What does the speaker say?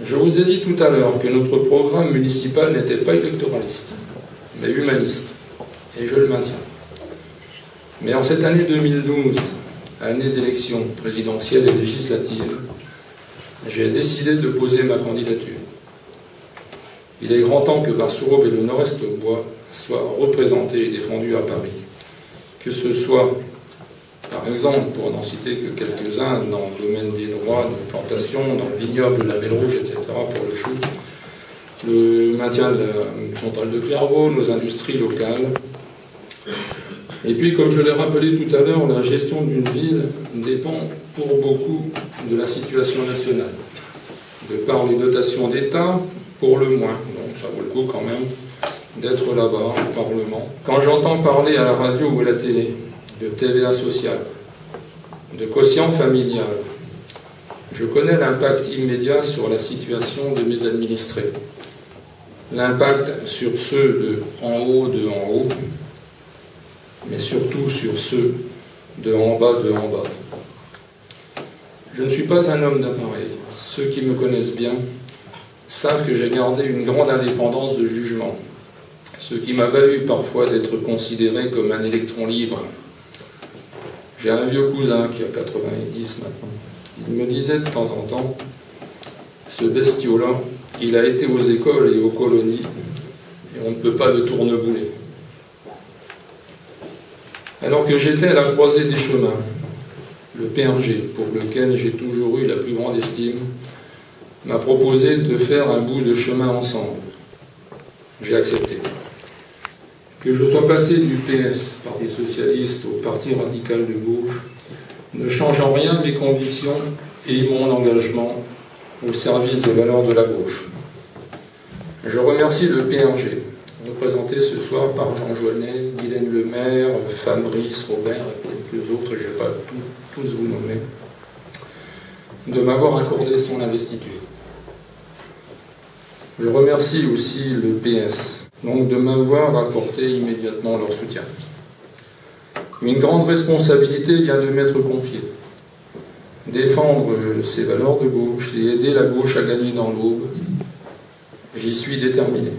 Je vous ai dit tout à l'heure que notre programme municipal n'était pas électoraliste, mais humaniste, et je le maintiens. Mais en cette année 2012, année d'élection présidentielle et législative, j'ai décidé de poser ma candidature. Il est grand temps que Bar-sur-Aube et le Nord-Est-Bois soient représentés et défendus à Paris. Que ce soit, par exemple, pour n'en citer que quelques-uns, dans le domaine des droits de plantation, dans le vignoble, le label rouge, etc., pour le chou, le maintien de la centrale de Clairvaux, nos industries locales. Et puis, comme je l'ai rappelé tout à l'heure, la gestion d'une ville dépend pour beaucoup de la situation nationale. De par les dotations d'État, pour le moins. Donc ça vaut le coup quand même d'être là-bas, au Parlement. Quand j'entends parler à la radio ou à la télé de TVA sociale, de quotient familial, je connais l'impact immédiat sur la situation de mes administrés. L'impact sur ceux de en haut, mais surtout sur ceux de en bas. Je ne suis pas un homme d'appareil. Ceux qui me connaissent bien savent que j'ai gardé une grande indépendance de jugement, ce qui m'a valu parfois d'être considéré comme un électron libre. J'ai un vieux cousin qui a 90 maintenant. Il me disait de temps en temps, ce bestiau-là, il a été aux écoles et aux colonies, et on ne peut pas le tournebouler. Alors que j'étais à la croisée des chemins, le PRG, pour lequel j'ai toujours eu la plus grande estime, m'a proposé de faire un bout de chemin ensemble. J'ai accepté. Que je sois passé du PS, Parti Socialiste, au Parti Radical de Gauche, ne change en rien mes convictions et mon engagement au service des valeurs de la gauche. Je remercie le PRG, représenté ce soir par Jean Joannet, Guylaine Lemaire, Fabrice, Robert et quelques autres, je ne vais pas tous vous nommer, de m'avoir accordé son investiture. Je remercie aussi le PS, donc de m'avoir apporté immédiatement leur soutien. Une grande responsabilité vient de m'être confiée. Défendre ces valeurs de gauche et aider la gauche à gagner dans l'Aube, j'y suis déterminé.